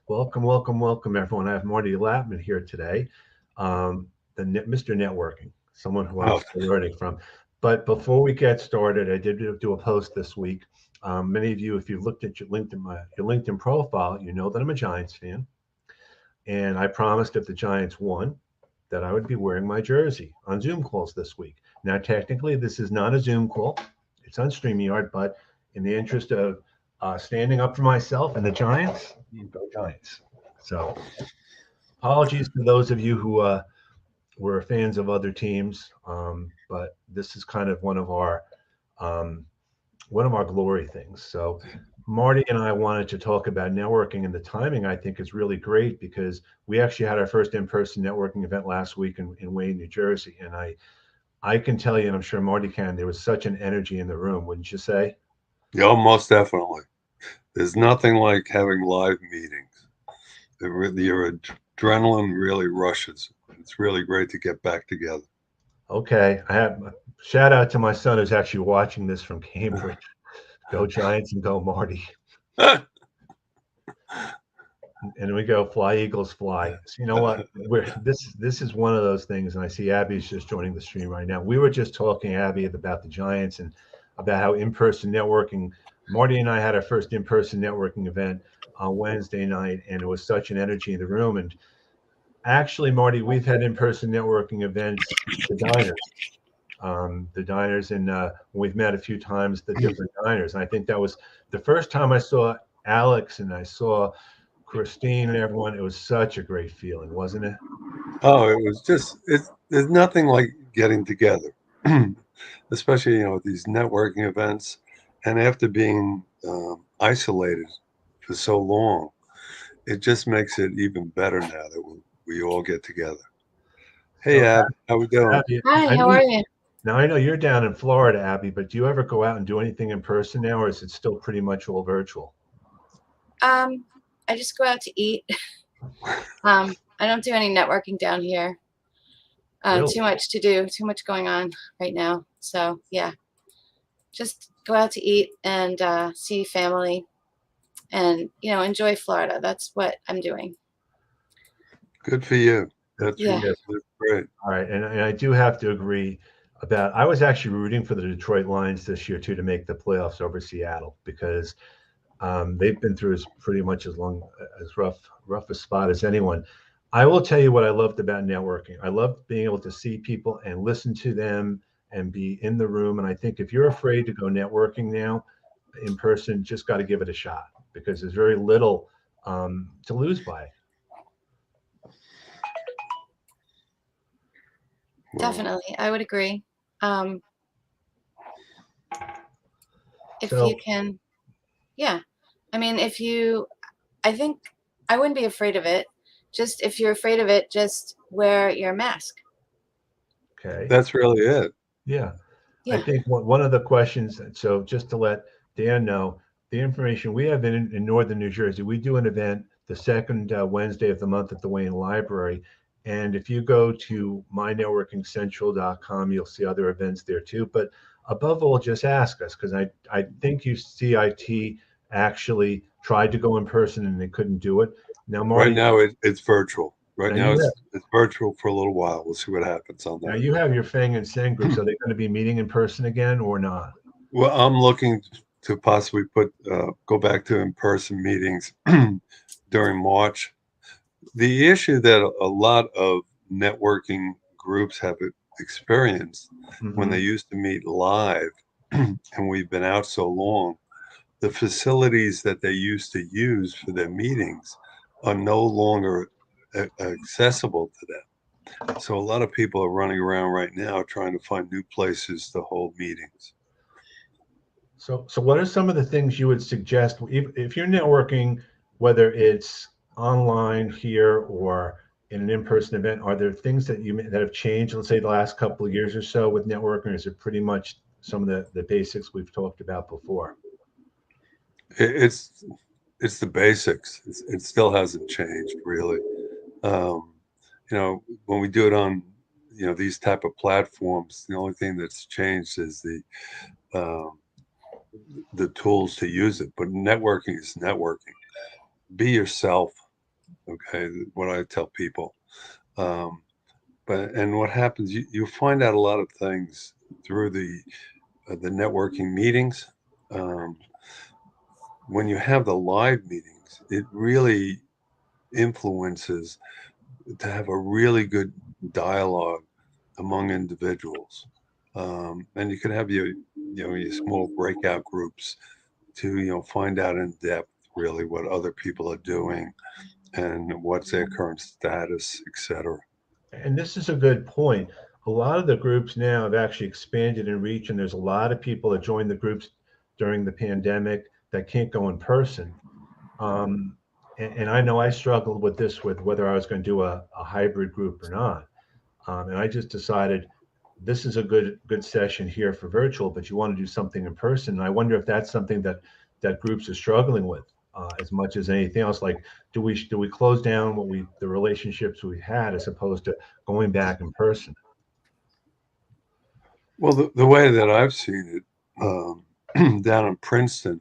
Welcome, welcome, welcome, everyone. I have Marty Latman here today, Mr. Networking, someone who I'm Oh, still learning from. But before we get started, I did do a post this week. Many of you, if you looked at your LinkedIn profile, you know that I'm a Giants fan, and I promised if the Giants won, that I would be wearing my jersey on Zoom calls this week. Now, technically, this is not a Zoom call; it's on StreamYard. But in the interest of standing up for myself and the Giants, go Giants. So apologies to those of you who were fans of other teams, but this is kind of um, one of our glory things. So Marty and I wanted to talk about networking, and the timing I think is really great because we actually had our first in-person networking event last week in Wayne, New Jersey, and I can tell you, and I'm sure Marty can, there was such an energy in the room, wouldn't you say? yeah, most definitely. There's nothing like having live meetings. Your adrenaline really rushes. It's really great to get back together. Okay, I have shout out to my son who's actually watching this from Cambridge. Go Giants and go Marty. And we go fly Eagles fly. So you know what? We're this is one of those things, and I see Abby's just joining the stream right now. We were just talking, Abby, about the Giants and about how in-person networking. Marty and I had our first in-person networking event on Wednesday night, and it was such an energy in the room. And actually, Marty, we've had in-person networking events, the diners, and we've met a few times, the different diners. And I think that was the first time I saw Alex and I saw Christine and everyone. It was such a great feeling, wasn't it? Oh, it was just it's there's nothing like getting together, especially at these networking events, and after being isolated for so long, it just makes it even better now that we all get together. Hey, So, Ab, how we doing? Abby, Hi, I how know are you? now I know you're down in Florida, Abby, but do you ever go out and do anything in person now, or is it still pretty much all virtual? Um, I just go out to eat. I don't do any networking down here. Really? Too much to do, too much going on right now. So yeah, just go out to eat and see family and enjoy Florida. That's what I'm doing. Good for you. That's Yeah. That's great. all right. And I do have to agree about. I was actually rooting for the Detroit Lions this year too to make the playoffs over Seattle because they've been through as pretty much as rough a spot as anyone. I will tell you what I loved about networking. I loved being able to see people and listen to them and be in the room. And I think if you're afraid to go networking now in person, just got to give it a shot because there's very little to lose by it. Well, Definitely, I would agree. Um, if you So can, yeah. I mean, I think I wouldn't be afraid of it. Just if you're afraid of it, just wear your mask. okay, that's really it. yeah. I Yeah. think one of the questions, so just to let Dan know, the information we have in northern New Jersey, we do an event the second Wednesday of the month at the Wayne Library. And if you go to mynetworkingcentral.com, you'll see other events there too. But above all, just ask us because I think you CIT actually tried to go in person and they couldn't do it. Now, Right Marty, now, it's virtual. Right now now, you have it's virtual for a little while. We'll see what happens on now that. you have your Fang and Seng groups. Are they going to be meeting in person again or not? Well, I'm looking to possibly go back to in-person meetings during March. The issue that a lot of networking groups have experienced when they Hmm. used to meet live, and we've been out so long, the facilities that they used to use for their meetings are no longer accessible to them. So a lot of people are running around right now trying to find new places to hold meetings. So what are some of the things you would suggest if you're networking, whether it's online here or in an in-person event? Are there things that have changed, let's say the last couple of years or so with networking? Or is it pretty much some of the basics we've talked about before? It's the basics. It still hasn't changed really. Um, when we do it on these type of platforms, the only thing that's changed is um, the tools to use it. But networking is networking. Be yourself. Okay, what I tell people. Um, and what happens, you find out a lot of things through the networking meetings. Um, when you have the live meetings, it really influences to have a really good dialogue among individuals. And you can have your small breakout groups to, find out in depth really what other people are doing and what's their current status, etc. And this is a good point. A lot of the groups now have actually expanded in reach, and there's a lot of people that joined the groups during the pandemic that can't go in person. Um, and I know I struggled with this, with whether I was going to do a hybrid group or not. And I just decided this is a good session here for virtual, but you want to do something in person. And I wonder if that's something that groups are struggling with as much as anything else. Like, do we close down the relationships we had as opposed to going back in person? Well, the way that I've seen it down in Princeton,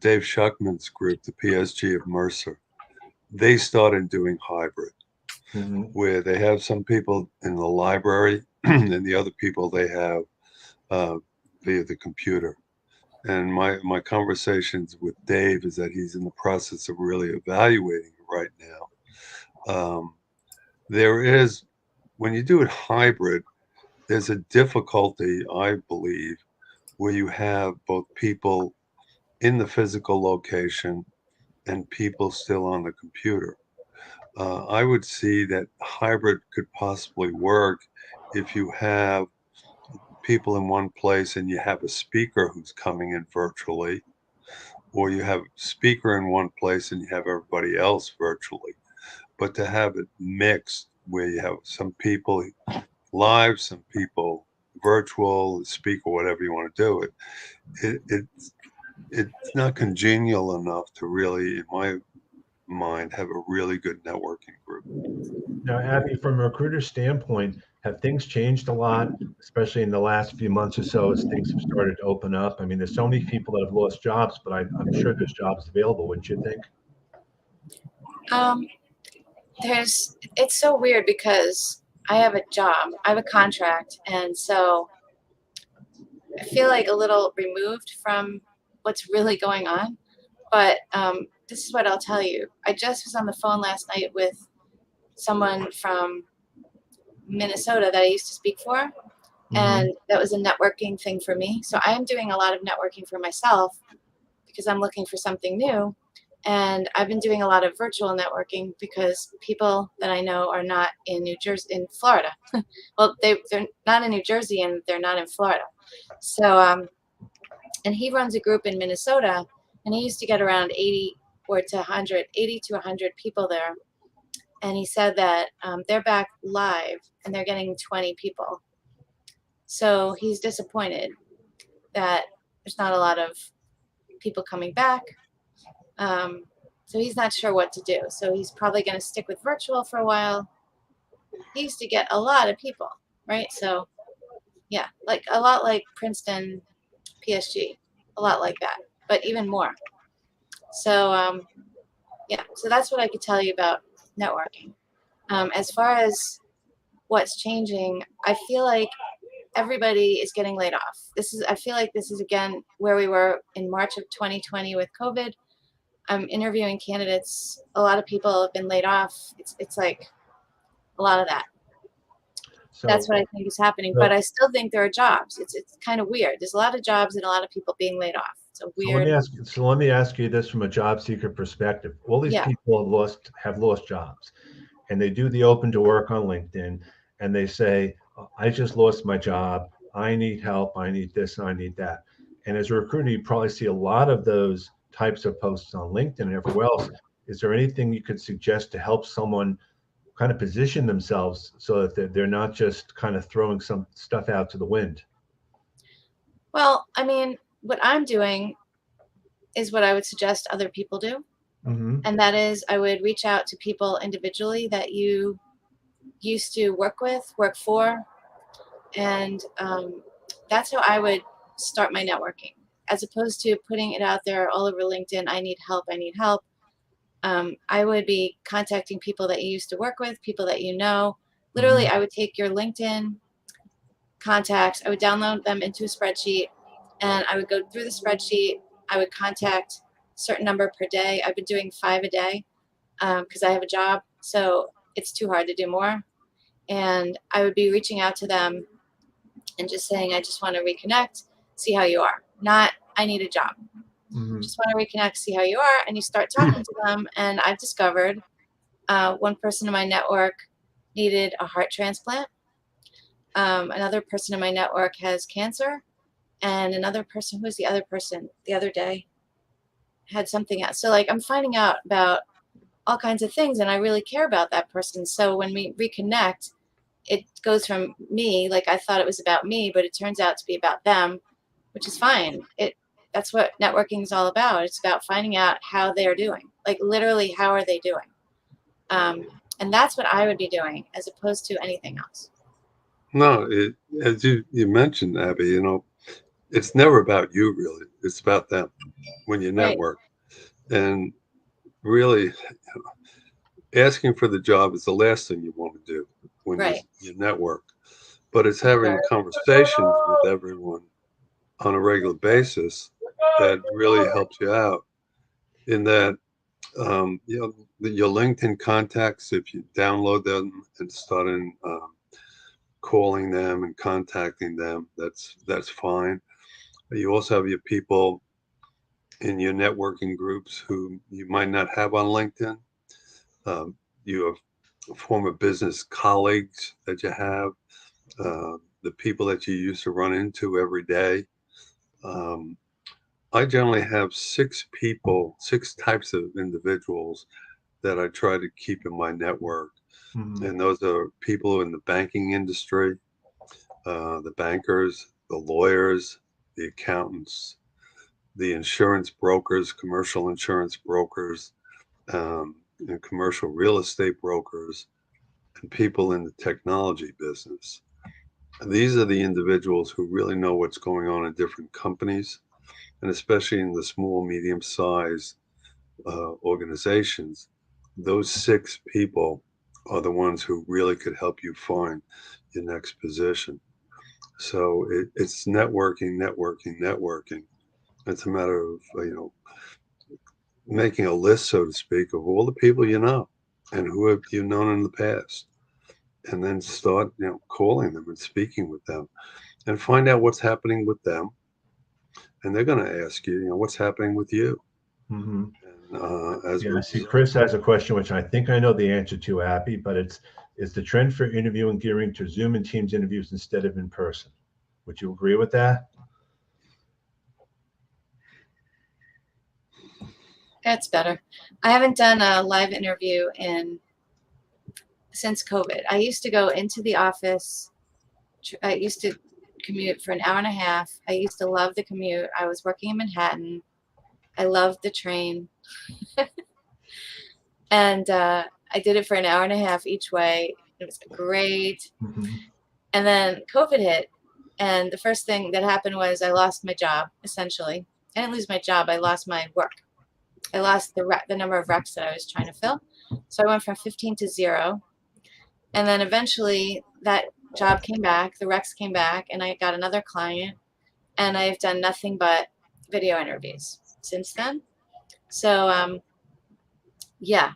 Dave Shuckman's group, the PSG of Mercer, they started doing hybrid, Hmm. where they have some people in the library and the other people they have uh, via the computer. And my conversations with Dave is that he's in the process of really evaluating it right now. There is, when you do it hybrid, there's a difficulty, I believe, where you have both people in the physical location and people still on the computer. I would see that hybrid could possibly work if you have people in one place and you have a speaker who's coming in virtually, or you have a speaker in one place and you have everybody else virtually. But to have it mixed where you have some people live, some people virtual, speak or whatever you want to do it's not congenial enough to really, in my mind, have a really good networking group. Now, Abby, from a recruiter standpoint, have things changed a lot, especially in the last few months or so as things have started to open up? I mean, there's so many people that have lost jobs, but I'm sure there's jobs available, wouldn't you think? Um, it's so weird because I have a job, I have a contract, and so I feel like a little removed from what's really going on. But this is what I'll tell you. I just was on the phone last night with someone from Minnesota that I used to speak for, Hmm. and that was a networking thing for me. So I am doing a lot of networking for myself because I'm looking for something new. And I've been doing a lot of virtual networking because people that I know are not in New Jersey, in Florida. Well, they're not in New Jersey and they're not in Florida. So, and he runs a group in Minnesota, and he used to get around 80 or to 100, 80 to 100 people there. And he said that they're back live and they're getting 20 people. So he's disappointed that there's not a lot of people coming back. Um, so he's not sure what to do. So he's probably going to stick with virtual for a while. He used to get a lot of people, right? So yeah, like a lot like Princeton, PSG, a lot like that, but even more. So yeah, so that's what I could tell you about networking. As far as what's changing, I feel like everybody is getting laid off. I feel like this is again where we were in March of 2020 with COVID. I'm interviewing candidates. A lot of people have been laid off. It's like a lot of that. That's So, what I think is happening. But so, I still think there are jobs. It's kind of weird. There's a lot of jobs and a lot of people being laid off. It's a so let weird. me ask. So let me ask you this from a job seeker perspective. All these Yeah. people have lost jobs, and they do the open to work on LinkedIn, and they say, "I just lost my job. I need help. I need this. And I need that." And as a recruiter, you probably see a lot of those types of posts on LinkedIn and everywhere else. Is there anything you could suggest to help someone kind of position themselves so that they're not just kind of throwing some stuff out to the wind? Well, I mean, what I'm doing is what I would suggest other people do. Hmm. And that is, I would reach out to people individually that you used to work with, work for, and that's how I would start my networking, as opposed to putting it out there all over LinkedIn. I need help. I need help. I would be contacting people that you used to work with, people that you know. Literally, I would take your LinkedIn contacts, I would download them into a spreadsheet, and I would go through the spreadsheet. I would contact a certain number per day. I've been doing 5 a day because I have a job, so it's too hard to do more. And I would be reaching out to them and just saying, I just want to reconnect, see how you are. Not, I need a job. Mm-hmm. Just want to reconnect, see how you are. And you start talking to them. And I've discovered one person in my network needed a heart transplant. Another person in my network has cancer. And another person, who was the other person the other day, had something else. So, like, I'm finding out about all kinds of things, and I really care about that person. So when we reconnect, it goes from me, like I thought it was about me, but it turns out to be about them, which is fine. That's what networking is all about. It's about finding out how they're doing, like literally how are they doing, and that's what I would be doing as opposed to anything else. No, as you mentioned, Abby, it's never about you really. It's about them when you Right, network. And really, asking for the job is the last thing you want to do when right, you network. But it's for having sure. conversations with everyone on a regular basis that really helps you out in that your LinkedIn contacts, if you download them and start calling them and contacting them, that's fine. You also have your people in your networking groups who you might not have on LinkedIn. You have former business colleagues that you have, the people that you used to run into every day. Um, I generally have 6 people, 6 types of individuals that I try to keep in my network. Mm-hmm. And those are people in the banking industry, the bankers, the lawyers, the accountants, the insurance brokers, commercial insurance brokers, and commercial real estate brokers, and people in the technology business. And these are the individuals who really know what's going on in different companies, and especially in the small, medium sized organizations. Those 6 people are the ones who really could help you find your next position. So it's networking, networking, networking. It's a matter of making a list, so to speak, of all the people you know and who have you known in the past, and then start calling them and speaking with them and find out what's happening with them. And they're going to ask you, what's happening with you. Mm-hmm. And as a Yeah, I see result, Chris has a question, which I think I know the answer to, Abby, but is the trend for interviewing gearing to Zoom and Teams interviews instead of in person. Would you agree with that? It's better. I haven't done a live interview in since COVID. I used to go into the office. I used to commute for an hour and a half. I used to love the commute. I was working in Manhattan. I loved the train. And I did it for an hour and a half each way. It was great. Mm-hmm. And then COVID hit. And the first thing that happened was I lost my job, essentially. I didn't lose my job. I lost my work. I lost the number of recs that I was trying to fill. So I went from 15 to 0. And then eventually that job came back, the recs came back, and I got another client. And I've done nothing but video interviews since then. So, yeah,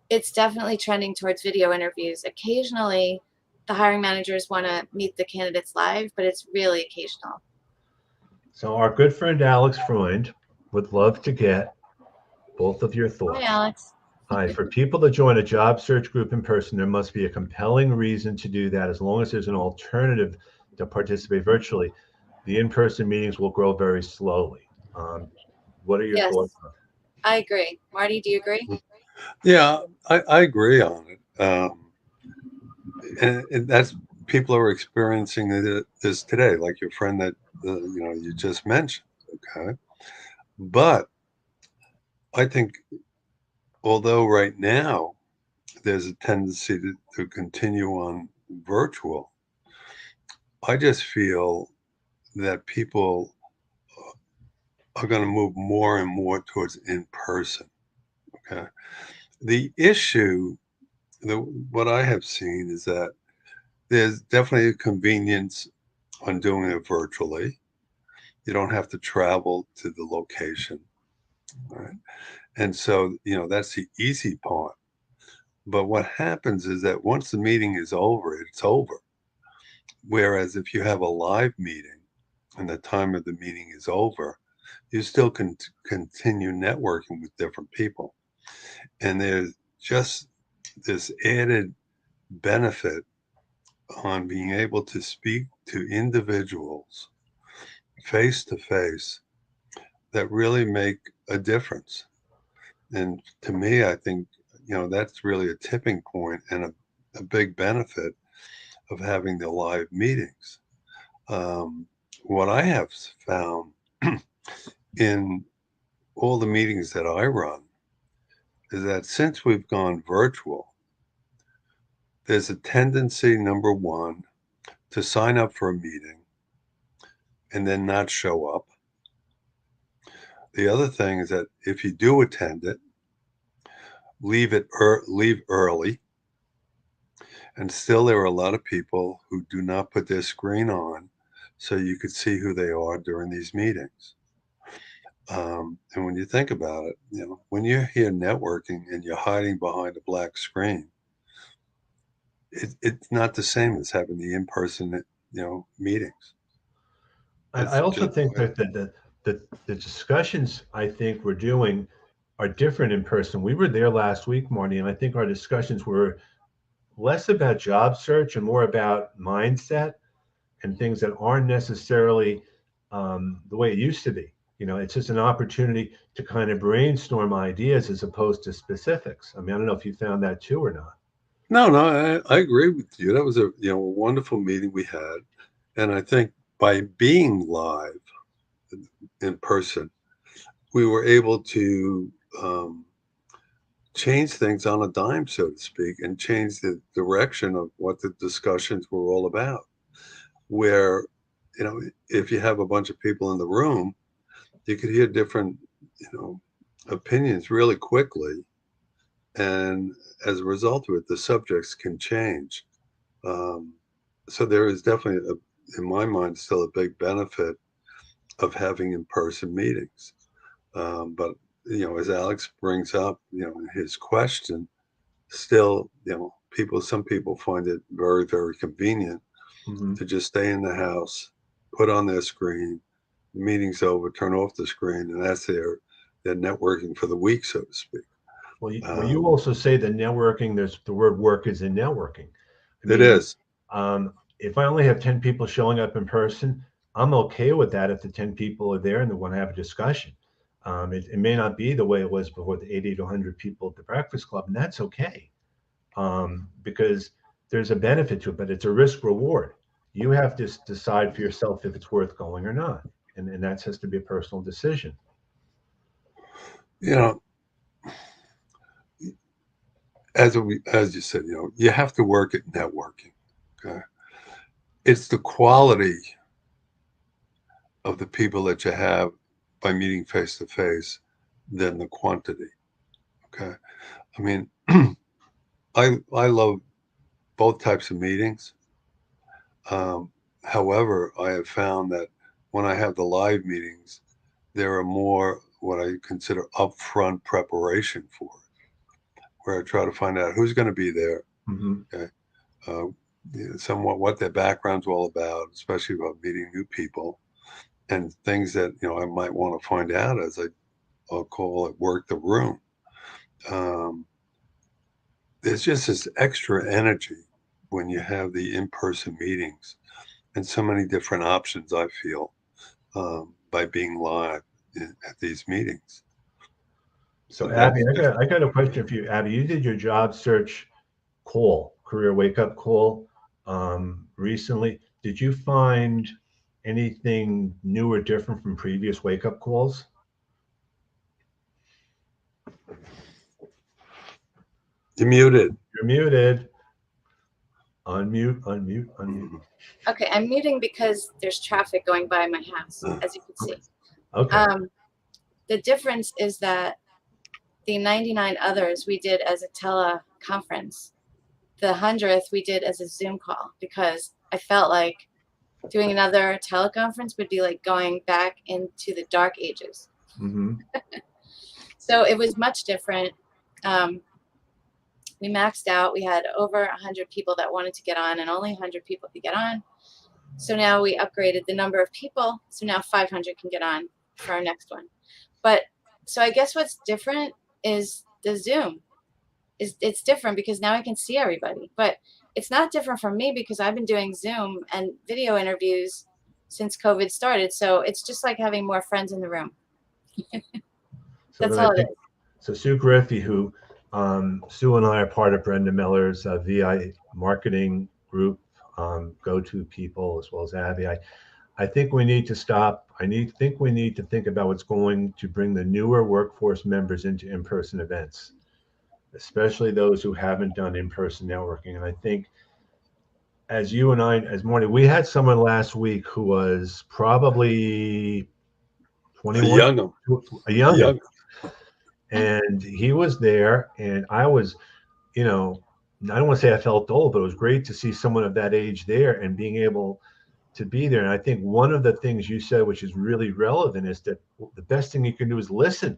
it's definitely trending towards video interviews. Occasionally, the hiring managers want to meet the candidates live, but it's really occasional. So our good friend Alex Freund would love to get both of your Hi, thoughts. Alex. Hi, for people that join a job search group in person, there must be a compelling reason to do that as long as there's an alternative to participate virtually. The in-person meetings will grow very slowly. What are your thoughts Yes, on I agree. Marty, do you agree? yeah, I agree on it. And that's people are experiencing this today, like your friend that you just mentioned. Okay, but I think although right now there's a tendency to continue on virtual, I just feel that people are going to move more and more towards in person. Okay. The issue, what I have seen is that there's definitely a convenience on doing it virtually. You don't have to travel to the location, right? And so, that's the easy part. But what happens is that once the meeting is over, it's over. Whereas if you have a live meeting and the time of the meeting is over, you still can continue networking with different people. And there's just this added benefit on being able to speak to individuals face to face that really make a difference. And to me, I think, that's really a tipping point and a big benefit of having the live meetings. What I have found in all the meetings that I run is that since we've gone virtual, there's a tendency, number one, to sign up for a meeting and then not show up. The other thing is that if you do attend it, leave early. And still, there are a lot of people who do not put their screen on so you could see who they are during these meetings. And when you think about it, when you're here networking and you're hiding behind a black screen, it's not the same as having the in-person, meetings. I That's also just think that the discussions I think we're doing are different in person. We were there last week, Marty, and I think our discussions were less about job search and more about mindset and things that aren't necessarily the way it used to be. It's just an opportunity to kind of brainstorm ideas as opposed to specifics. I mean, I don't know if you found that too or not. no, I agree with you. That was a wonderful meeting we had, and I think by being live in person, we were able to change things on a dime, so to speak, and change the direction of what the discussions were all about. Where, if you have a bunch of people in the room, you could hear different, opinions really quickly. And as a result of it, the subjects can change. Um, so there is definitely, in my mind, still a big benefit of having in-person meetings. But as Alex brings up, in his question, still, some people find it very, very convenient Mm-hmm. to just stay in the house, put on their screen, the meeting's over, turn off the screen, and that's their networking for the week, so to speak. Well, you also say that networking. There's the word work is in networking. I It mean, is. if I only have 10 people showing up in person, I'm okay with that if the 10 people are there and they want to have a discussion. It may not be the way it was before, the 80 to 100 people at the Breakfast Club, and that's okay, because there's a benefit to it, but it's a risk reward. You have to decide for yourself if it's worth going or not. And that has to be a personal decision. You know, as you said, you have to work at networking. Okay, it's the quality of the people that you have by meeting face to face than the quantity. Okay, I mean, I love both types of meetings. Um, However, I have found that when I have the live meetings, there are more what I consider upfront preparation for it, where I try to find out who's going to be there, Hmm. okay, uh, somewhat what their background's all about, especially about meeting new people and things that I might want to find out as I'll call it work the room. Um, there's just this extra energy when you have the in-person meetings and so many different options. I feel by being live at these meetings. So, So Abby, that's I got a question for you. Abby, you did your job search career wake up call, recently. Did you find anything new or different from previous wake up calls? you're muted. You're muted. Unmute, unmute, unmute. Mhm. Okay, I'm muting because there's traffic going by my house, as you can Okay. see. Okay. The difference is that the 99 others we did as a teleconference. The 100th we did as a Zoom call because I felt like doing another teleconference would be like going back into the dark ages. Mm-hmm. So it was much different. We maxed out. We had over 100 people that wanted to get on, and only 100 people could get on. So now we upgraded the number of people. So now 500 can get on for our next one. But so I guess what's different is the Zoom. It's different because now I can see everybody. But it's not different for me because I've been doing Zoom and video interviews since COVID started. So it's just like having more friends in the room. So That's then I all it think, is. so Sue Griffey, who Sue and I are part of Brenda Miller's VI marketing group, go-to people, as well as Abby. I think we need to stop. Think we need to think about what's going to bring the newer workforce members into in-person events, especially those who haven't done in-person networking. And I think, as you and I, as Marty, we had someone last week who was probably A 21, young, a young, young. and he was there, and I was, I don't want to say I felt old, but it was great to see someone of that age there and being able to be there. And I think one of the things you said, which is really relevant, is that the best thing you can do is listen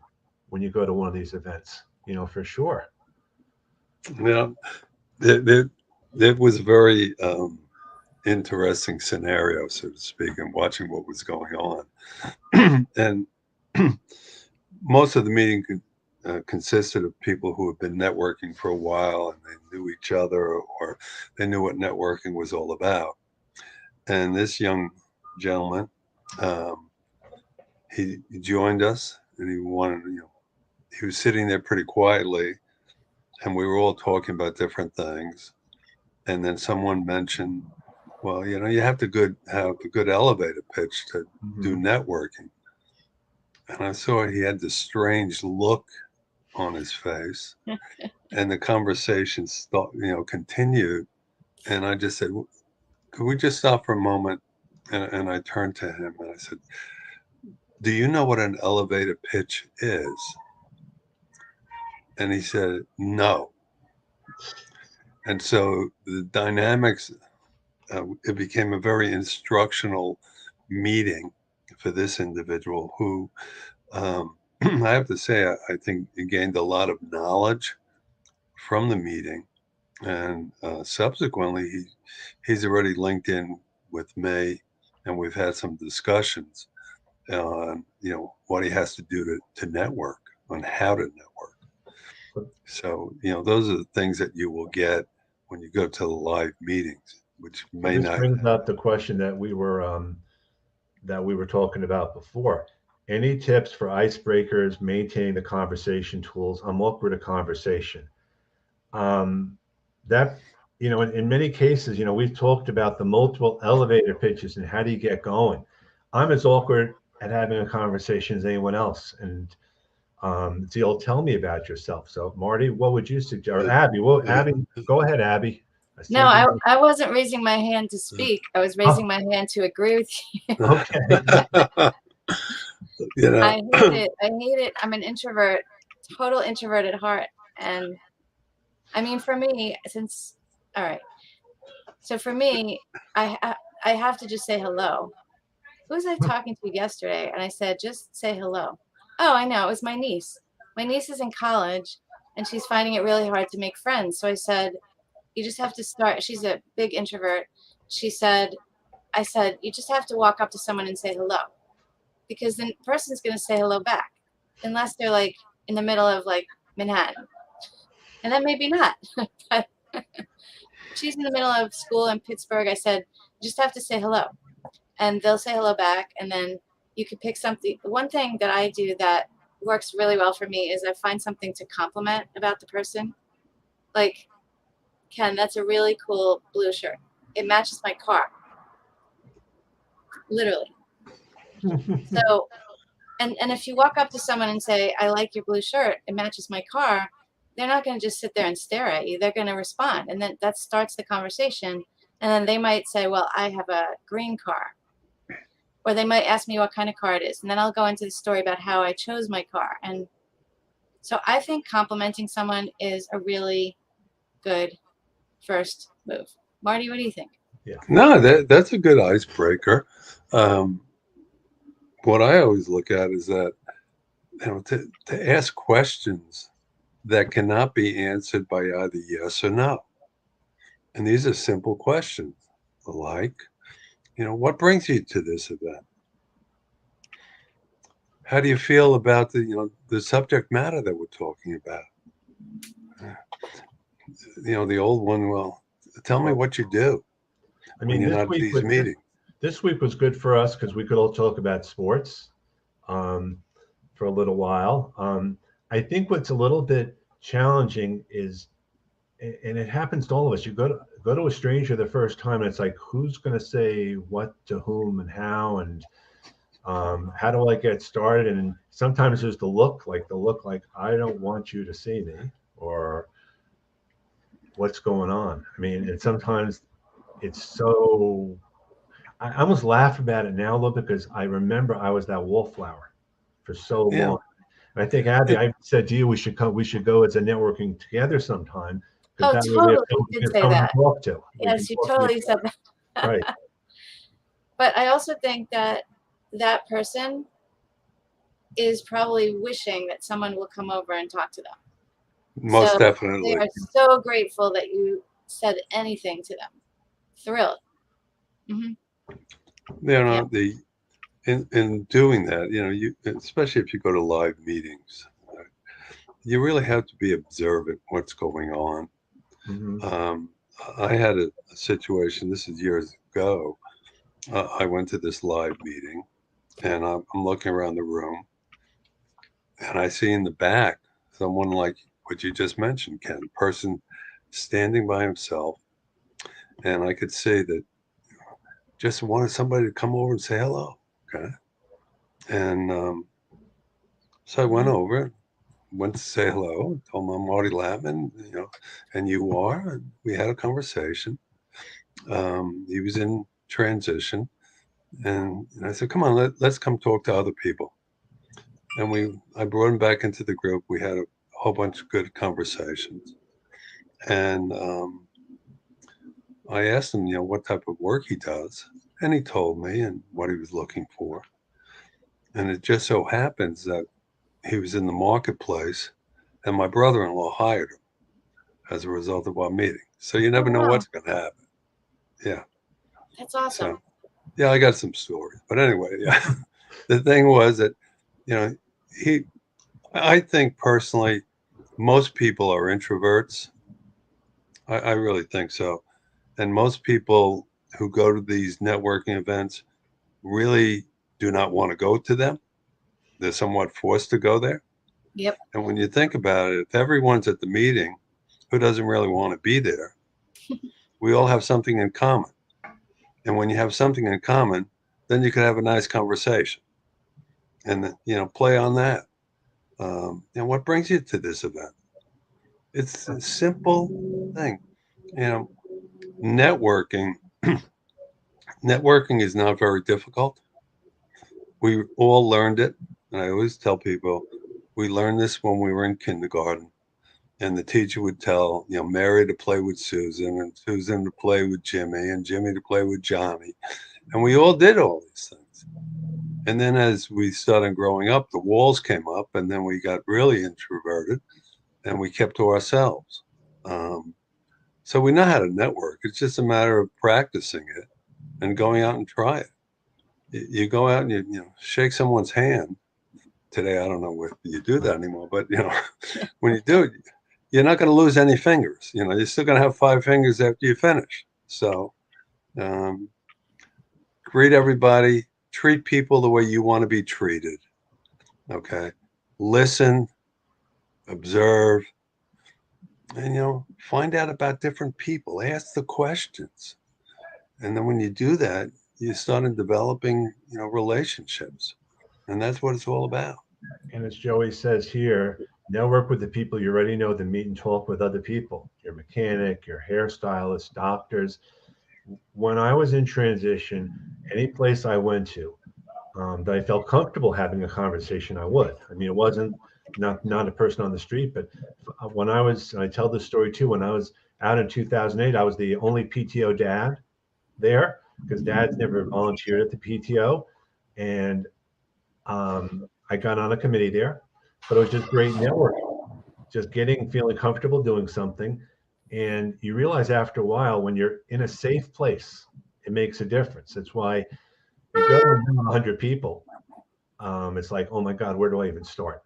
when you go to one of these events, for sure. Yeah, it was a very interesting scenario, so to speak, and watching what was going on. And most of the meeting consisted of people who have been networking for a while and they knew each other or they knew what networking was all about. And this young gentleman, he joined us and he wanted, he was sitting there pretty quietly and we were all talking about different things. And then someone mentioned, well, you have to have a good elevator pitch to do networking. And I saw he had this strange look on his face, and the conversation continued. And I just said, "Could we just stop for a moment?" And I turned to him and I said, "Do you know what an elevator pitch is?" And he said, "No." And so the dynamics, it became a very instructional meeting for this individual who, I have to say, I think he gained a lot of knowledge from the meeting. And subsequently, he's already linked in with me, and we've had some discussions on, what he has to do to network, on how to network. So, those are the things that you will get when you go to the live meetings, which So may this not. brings up the question that we were talking about before. Any tips for icebreakers, maintaining the conversation tools, unawkward a conversation? That, in many cases, we've talked about the multiple elevator pitches and how do you get going. I'm as awkward at having a conversation as anyone else. And it's the old tell me about yourself. So Marty, what would you suggest? Or Abby, go ahead, Abby. No, I wasn't raising my hand to speak. I was raising my hand to agree with you. Okay. I hate it. I'm an introvert, total introvert at heart. And I mean, for me, all right. So for me, I have to just say hello. Who was I talking to yesterday? And I said, just say hello. Oh, I know. It was my niece. My niece is in college and she's finding it really hard to make friends. So I said, you just have to start. She's a big introvert. I said, you just have to walk up to someone and say hello, because the person's going to say hello back, unless they're like in the middle of like Manhattan. And then maybe not. But she's in the middle of school in Pittsburgh. I said, you just have to say hello and they'll say hello back. And then you could pick something. One thing that I do that works really well for me is I find something to compliment about the person. Like, Ken, that's a really cool blue shirt. It matches my car. Literally. So, and if you walk up to someone and say, I like your blue shirt, it matches my car, they're not going to just sit there and stare at you. They're going to respond. And then that starts the conversation. And then they might say, well, I have a green car. Or they might ask me what kind of car it is. And then I'll go into the story about how I chose my car. And So I think complimenting someone is a really good first move. Marty, what do you think? Yeah. No, that's a good icebreaker. Um, what I always look at is that, to ask questions that cannot be answered by either yes or no. And these are simple questions like, what brings you to this event? How do you feel about the subject matter that we're talking about? The old one, well, tell me what you do I when mean, you're not at these meetings. this week was good for us because we could all talk about sports um, for a little while. I think what's a little bit challenging is, and it happens to all of us. You go to a stranger the first time, and it's like, who's going to say what to whom and how, and how do I get started? And sometimes there's the look like I don't want you to see me, or what's going on. I mean, and sometimes it's so. I almost laugh about it now, a little bit, because I remember I was that wallflower for so Yeah. long. And I think, Abby, It, I said to you, we should come. We should go as a networking together sometime, because Oh, that way totally. You we did have say someone to that. talk to. We can Yes, you talk to totally each said other. that. Right. But I also think that that person is probably wishing that someone will come over and talk to them. most So they definitely. are so grateful that you said anything to them. Thrilled. Hmm. Yeah. The in doing that, you especially if you go to live meetings, you really have to be observant what's going on. Hmm. Um, I had a situation. This is years ago. I went to this live meeting, and I'm looking around the room, and I see in the back someone like what you just mentioned, Ken, person standing by himself, and I could see that just wanted somebody to come over and say hello. Okay, and so I went Hmm. over, went to say hello, told him I'm Marty Latman, and you are. And we had a conversation. He was in transition, and I said, "Come on, let's come talk to other people." And I brought him back into the group. We had a whole bunch of good conversations, and I asked him, what type of work he does, and he told me and what he was looking for. And it just so happens that he was in the marketplace, and my brother-in-law hired him as a result of our meeting. So you Oh, never know wow. what's going to happen. Yeah. That's awesome. So yeah, I got some stories, but anyway, yeah. The thing was that you know he. I think personally, most people are introverts. I really think so, and most people who go to these networking events really do not want to go to them. They're somewhat forced to go there. Yep. And when you think about it, if everyone's at the meeting who doesn't really want to be there, we all have something in common. And when you have something in common, then you can have a nice conversation and play on that. And what brings you to this event? It's a simple thing. You know, networking. Networking is not very difficult. We all learned it, and I always tell people we learned this when we were in kindergarten. And the teacher would tell, Mary to play with Susan, and Susan to play with Jimmy, and Jimmy to play with Johnny. And we all did all these things. And then as we started growing up, the walls came up, and then we got really introverted, and we kept to ourselves. Um, so we know how to network. It's just a matter of practicing it and going out and try it. You go out and you shake someone's hand. Today, I don't know if you do that anymore, but when you do it, you're not going to lose any fingers. You're still going to have 5 fingers after you finish. So um, greet everybody, treat people the way you want to be treated. Okay. Listen, observe, and find out about different people. Ask the questions. And then when you do that, you start in developing, relationships. And that's what it's all about. And as Joey says here, network with the people you already know, then meet and talk with other people, your mechanic, your hairstylist, doctors. When I was in transition, any place I went to that I felt comfortable having a conversation, I would. I mean, it wasn't not a person on the street, but when I was, and I tell this story too, when I was out in 2008, I was the only PTO dad there because dads never volunteered at the PTO. And I got on a committee there, but it was just great networking, just feeling comfortable doing something. And you realize after a while, when you're in a safe place, it makes a difference. That's why you go and 100 people. It's like, oh my God, where do I even start?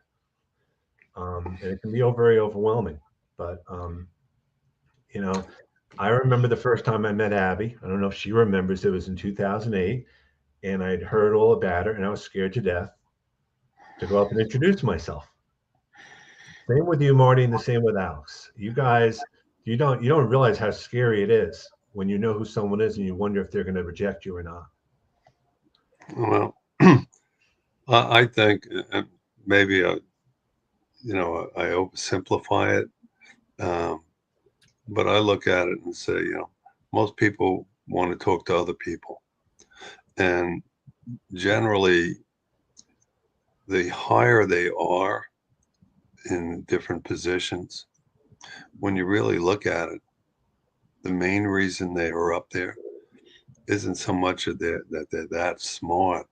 And it can be very overwhelming. But, you know, I remember the first time I met Abby. I don't know if she remembers. It was in 2008. And I'd heard all about her, and I was scared to death to go up and introduce myself. Same with you, Marty, and the same with Alex. You guys, you don't realize how scary it is when you know who someone is and you wonder if they're going to reject you or not. Well, I think maybe I oversimplify it, but I look at it and say, most people want to talk to other people, and generally, the higher they are in different positions, when you really look at it, the main reason they are up there isn't so much that they're that smart.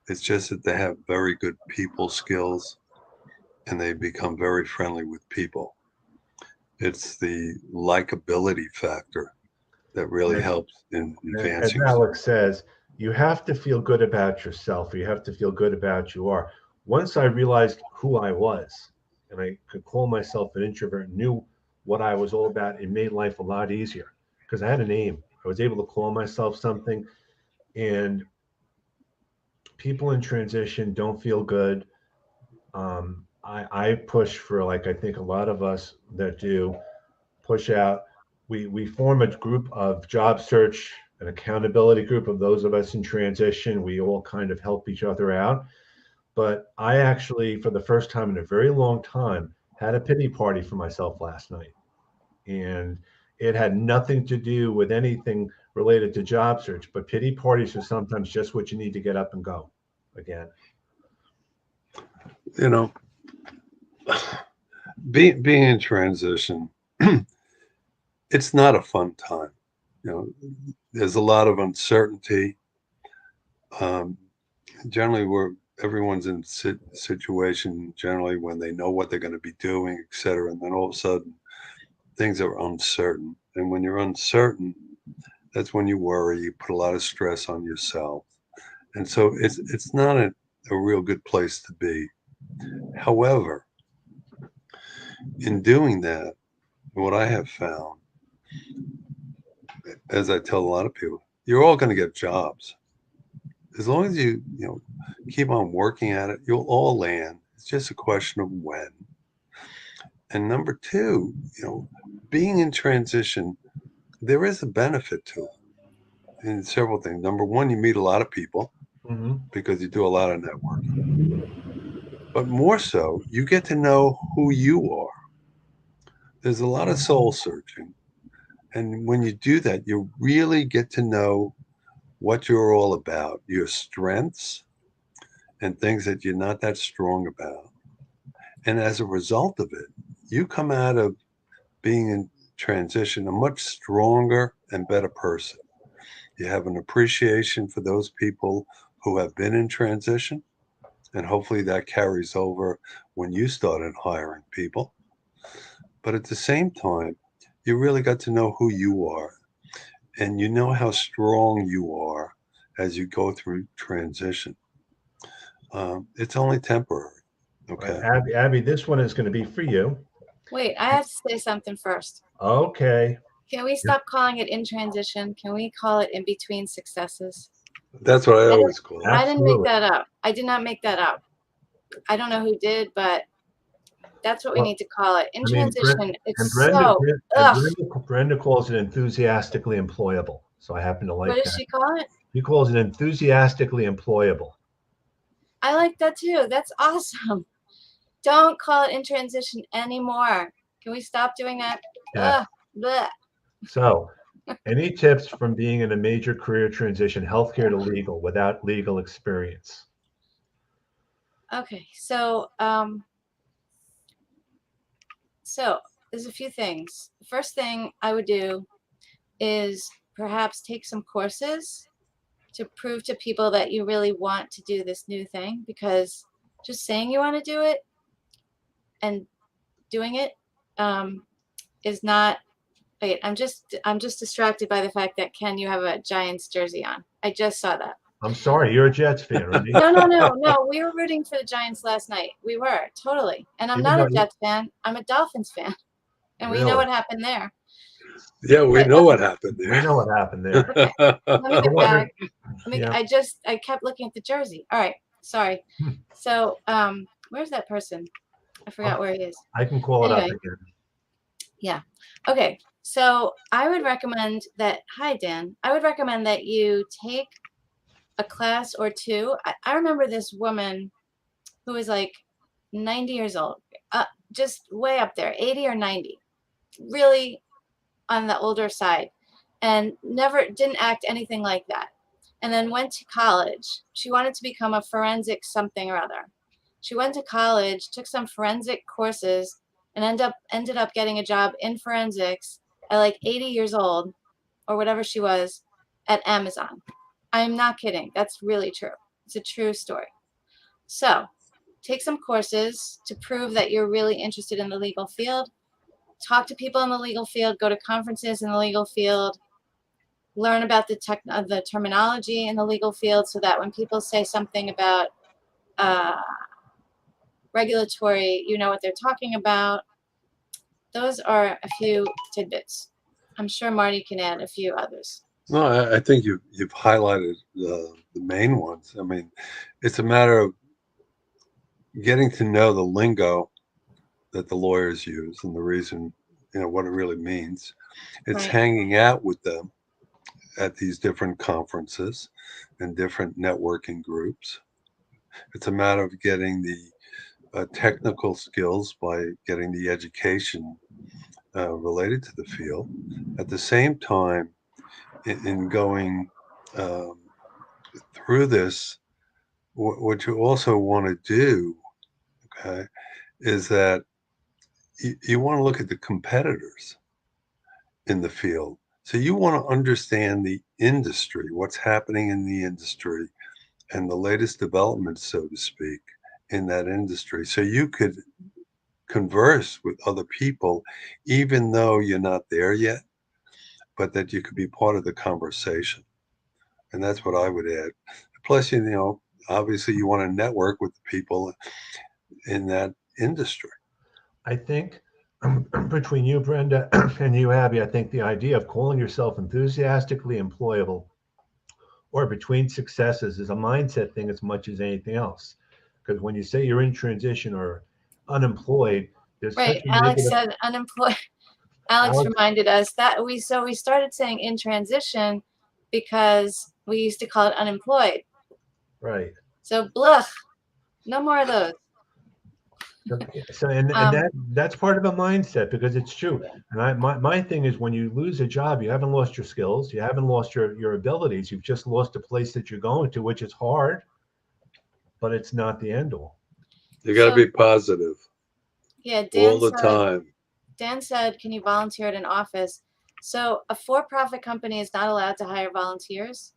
It's just that they have very good people skills and they become very friendly with people. It's the likability factor that really helps in As advancing. Alex says, you have to feel good about yourself. You have to feel good about you are. Once I realized who I was and I could call myself an introvert and knew what I was all about, it made life a lot easier because I had a name. I was able to call myself something. And people in transition don't feel good. I push for, like, I think a lot of us that do push out. We form a group of job search, an accountability group of those of us in transition. We all kind of help each other out. But I actually, for the first time in a very long time, had a pity party for myself last night. And it had nothing to do with anything related to job search, but pity parties are sometimes just what you need to get up and go again. You know, being in transition, it's not a fun time. There's a lot of uncertainty. Um, Generally, everyone's in situation generally when they know what they're going to be doing, et cetera, and then all of a sudden things are uncertain. And when you're uncertain, that's when you worry. You put a lot of stress on yourself, and so it's not a real good place to be. However, in doing that, what I have found, as I tell a lot of people, you're all going to get jobs. As long as you keep on working at it, you'll all land. It's just a question of when. And number two, being in transition, there is a benefit to it in several things. Number one, you meet a lot of people because you do a lot of networking. But more so, you get to know who you are. There's a lot of soul searching. And when you do that, you really get to know what you're all about, your strengths and things that you're not that strong about. And as a result of it, you come out of being in transition a much stronger and better person. You have an appreciation for those people who have been in transition, and hopefully that carries over when you started hiring people. But at the same time, you really got to know who you are, and you know how strong you are as you go through transition. It's only temporary. Okay. Abby, this one is going to be for you. Wait, I have to say something first. Okay. Can we stop calling it in transition? Can we call it in between successes? That's what I always call it. I didn't make that up. I did not make that up. I don't know who did, but that's what we need to call it. In transition, it's so. Brenda calls it enthusiastically employable. So I happen to like that. What does she call it? She calls it enthusiastically employable. I like that too. That's awesome. Don't call it in transition anymore. Can we stop doing that? Yeah. Bleh. So, any tips from being in a major career transition, healthcare to legal, without legal experience? Okay, so So there's a few things. The first thing I would do is perhaps take some courses to prove to people that you really want to do this new thing, because just saying you want to do it and doing it um, is not. Wait, I'm just distracted by the fact that Ken, you have a Giants jersey on. I just saw that. I'm sorry, you're a Jets fan, right? No. We were rooting for the Giants last night. We were totally, and I'm Even not though a Jets fan. I'm a Dolphins fan, and we know really, what happened there. Yeah, we But know what happened we there. know what happened there. okay, let me I get wonder, back. yeah. I kept looking at the jersey. All right, sorry. Hmm. So, where's that person? I forgot where he is. I can call it up Anyway, again. yeah. Okay. So I would recommend that. Hi, Dan. I would recommend that you take a class or two. I remember this woman who was like 90 years old, just way up there, 80 or 90, really on the older side, and never didn't act anything like that. And then went to college. She wanted to become a forensic something or other. She went to college, took some forensic courses, and ended up getting a job in forensics at like 80 years old or whatever she was at Amazon. I'm not kidding. That's really true. It's a true story. So, take some courses to prove that you're really interested in the legal field. Talk to people in the legal field, go to conferences in the legal field, learn about the terminology in the legal field, so that when people say something about uh, regulatory, you know what they're talking about. Those are a few tidbits. I'm sure Marty can add a few others. No, I think you've highlighted the main ones. I mean, it's a matter of getting to know the lingo that the lawyers use and the reason, what it really means. It's Right. hanging out with them at these different conferences and different networking groups. It's a matter of getting the technical skills by getting the education related to the field. At the same time, in going um, through this, what you also want to do, okay, is that you want to look at the competitors in the field. So you want to understand the industry, what's happening in the industry, and the latest developments, so to speak, in that industry. So you could converse with other people, even though you're not there yet, but that you could be part of the conversation. And that's what I would add. Plus, obviously you want to network with the people in that industry. I think between you, Brenda, and you, Abby, I think the idea of calling yourself enthusiastically employable or between successes is a mindset thing as much as anything else. Because when you say you're in transition or unemployed, there's such Right. a Alex negative. said unemployed. Alex Alex, reminded us that we started saying in transition because we used to call it unemployed. right. So blah, no more of those. So and Um, that's part of a mindset because it's true. And my thing is when you lose a job, you haven't lost your skills, you haven't lost your abilities. You've just lost a place that you're going to, which is hard, but it's not the end all. You got to so be positive yeah, all the time. Dan said, can you volunteer at an office? So a for-profit company is not allowed to hire volunteers.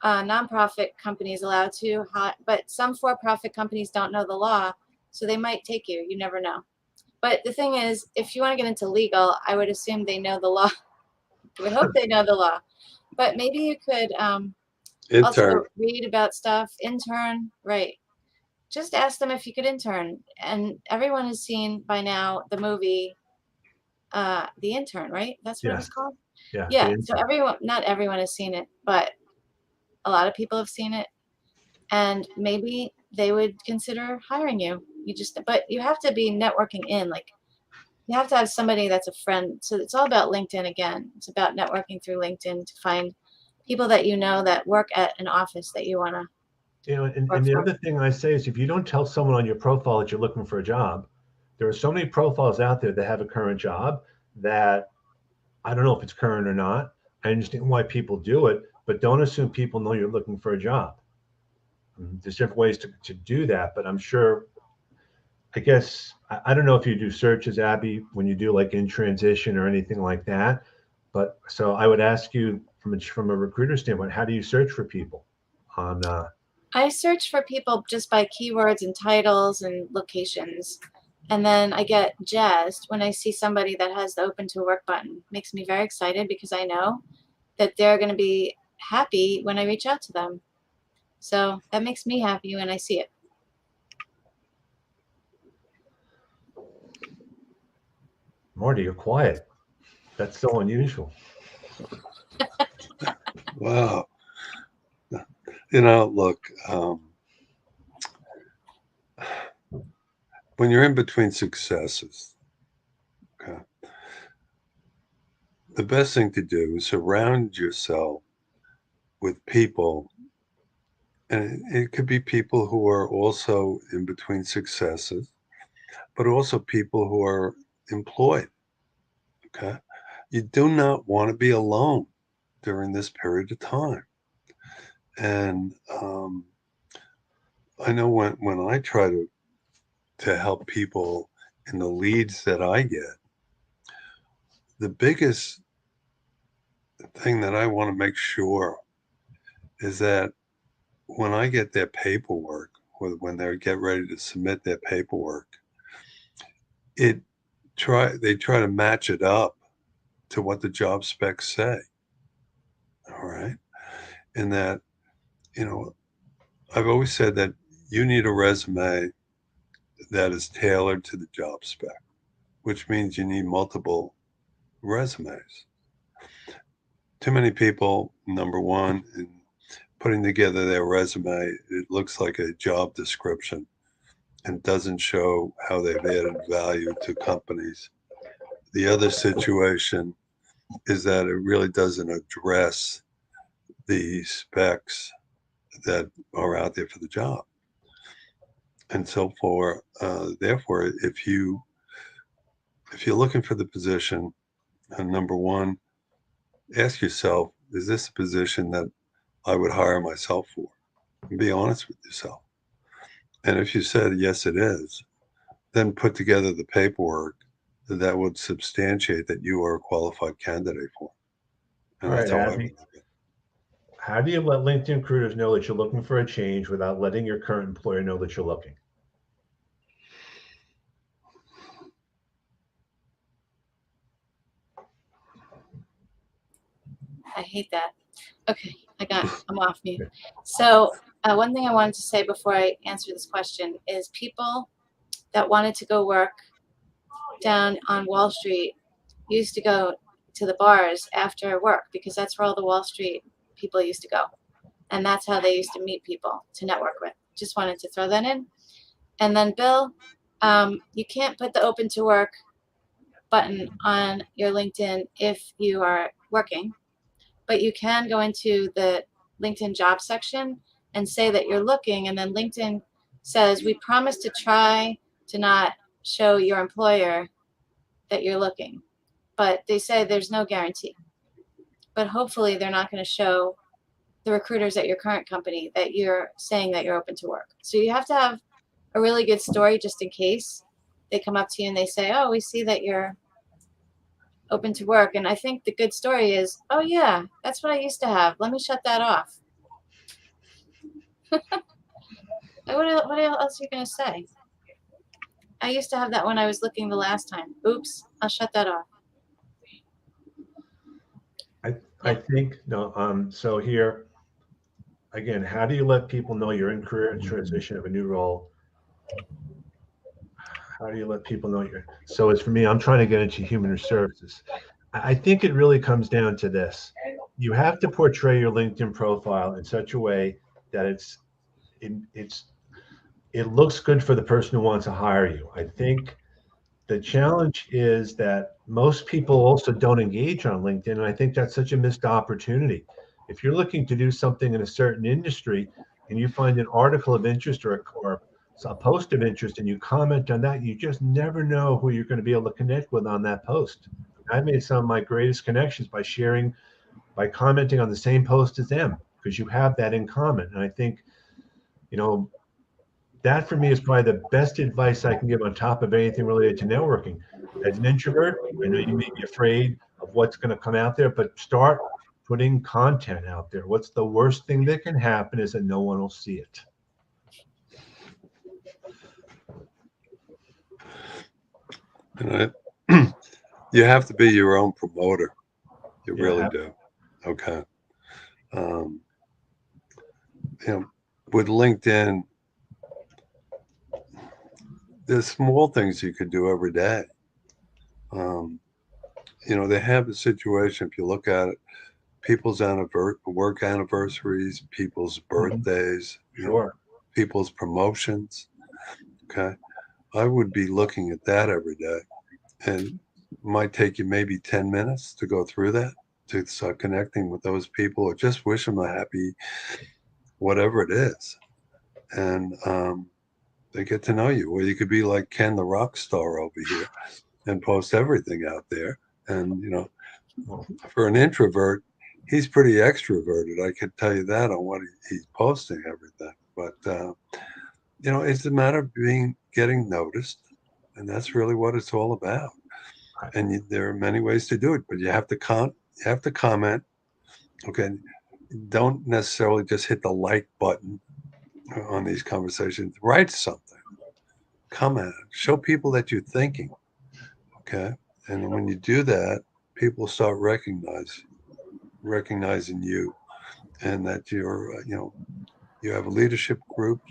Nonprofit companies allowed to, but some for-profit companies don't know the law, so they might take you. You never know. But the thing is, if you want to get into legal, I would assume they know the law. I would hope they know the law. But maybe you could Intern. also read about stuff, intern, right? Just ask them if you could intern. And everyone has seen by now the movie The Intern, right? That's what it was Yes. called? Yeah. Yeah. So not everyone has seen it, but a lot of people have seen it. And maybe they would consider hiring you. But you have to be networking in, like, you have to have somebody that's a friend. So it's all about LinkedIn again. It's about networking through LinkedIn to find people that you know that work at an office that you want to work And the for. other thing I say is if you don't tell someone on your profile that you're looking for a job, there are so many profiles out there that have a current job that I don't know if it's current or not. I understand why people do it, but don't assume people know you're looking for a job. There's different ways to do that, but I'm sure, I guess I don't know if you do searches, Abby, when you do like in transition or anything like that. But so I would ask you from a recruiter standpoint, how do you search for people on I search for people just by keywords and titles and locations. And then I get jazzed when I see somebody that has the open to work button. Makes me very excited because I know that they're going to be happy when I reach out to them. So that makes me happy when I see it. Marty, you're quiet. That's so unusual. Wow. You know, look, when you're in between successes, okay, the best thing to do is surround yourself with people, and it could be people who are also in between successes, but also people who are employed. Okay. You do not want to be alone during this period of time. And I know when I try to help people in the leads that I get, the biggest thing that I want to make sure is that when I get their paperwork, or when they get ready to submit their paperwork, it they try to match it up to what the job specs say. All right. And that, you know, I've always said that you need a resume that is tailored to the job spec, which means you need multiple resumes. Too many people, number one, in putting together their resume, it looks like a job description and doesn't show how they've added value to companies. The other situation is that it really doesn't address the specs that are out there for the job. And so therefore, if you're looking for the position, number one, ask yourself, is this a position that I would hire myself for? And be honest with yourself. And if you said, yes, it is, then put together the paperwork that would substantiate that you are a qualified candidate for. All And right, that's how I would Abby. look at it. How do you let LinkedIn recruiters know that you're looking for a change without letting your current employer know that you're looking? I hate that. Okay, I'm off mute. So one thing I wanted to say before I answer this question is people that wanted to go work down on Wall Street used to go to the bars after work because that's where all the Wall Street people used to go. And that's how they used to meet people to network with. Just wanted to throw that in. And then, Bill, you can't put the open to work button on your LinkedIn if you are working, but you can go into the LinkedIn job section and say that you're looking. And then LinkedIn says, we promise to try to not show your employer that you're looking. But they say there's no guarantee. But hopefully they're not going to show the recruiters at your current company that you're saying that you're open to work. So you have to have a really good story just in case they come up to you and they say, oh, we see that you're open to work. And I think the good story is, oh, yeah, that's what I used to have. Let me shut that off. What else are you going to say? I used to have that when I was looking the last time. Oops, I'll shut that off. I think no. So here again, how do you let people know you're in career and transition of a new role? How do you let people know you're? So as for me, I'm trying to get into human services. I think it really comes down to this: you have to portray your LinkedIn profile in such a way that it's it looks good for the person who wants to hire you. I think the challenge is that most people also don't engage on LinkedIn. And I think that's such a missed opportunity. If you're looking to do something in a certain industry and you find an article of interest or a post of interest and you comment on that, you just never know who you're going to be able to connect with on that post. I've made some of my greatest connections by commenting on the same post as them because you have that in common. And I think, you know, that for me is probably the best advice I can give on top of anything related to networking. As an introvert, I know you may be afraid of what's going to come out there, but start putting content out there. What's the worst thing that can happen is that no one will see it. And you have to be your own promoter. You really do. Okay. With LinkedIn, there's small things you could do every day. They have a situation, if you look at it, people's work anniversaries, people's birthdays, people's promotions. Okay. I would be looking at that every day, and it might take you maybe 10 minutes to go through that, to start connecting with those people, or just wish them a happy whatever it is. And they get to know you. Or you could be like Ken the rock star over here and post everything out there. And, for an introvert, he's pretty extroverted. I could tell you that on what he's posting everything. But, it's a matter of getting noticed. And that's really what it's all about. And there are many ways to do it, but you have to comment. Okay. Don't necessarily just hit the like button on these conversations. Write something. Comment. Show people that you're thinking. Okay. And when you do that, people start recognizing you, and that you're, you have a leadership group.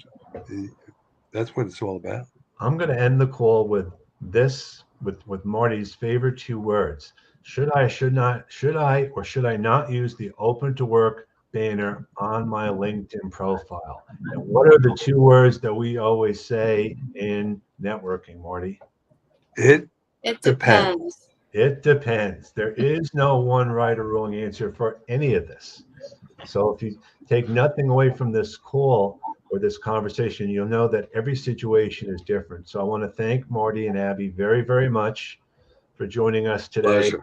That's what it's all about. I'm going to end the call with this, with Marty's favorite two words. Should I or should I not use the open to work banner on my LinkedIn profile? And what are the two words that we always say in networking, Marty? It depends. It depends. There is no one right or wrong answer for any of this. So if you take nothing away from this call or this conversation, you'll know that every situation is different. So I want to thank Marty and Abby very, very much for joining us today. Pleasure.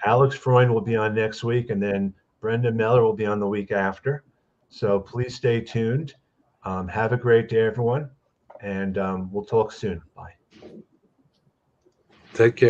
Alex Freund will be on next week, and then Brenda Miller will be on the week after. So please stay tuned. Have a great day, everyone. And we'll talk soon. Bye. Take care.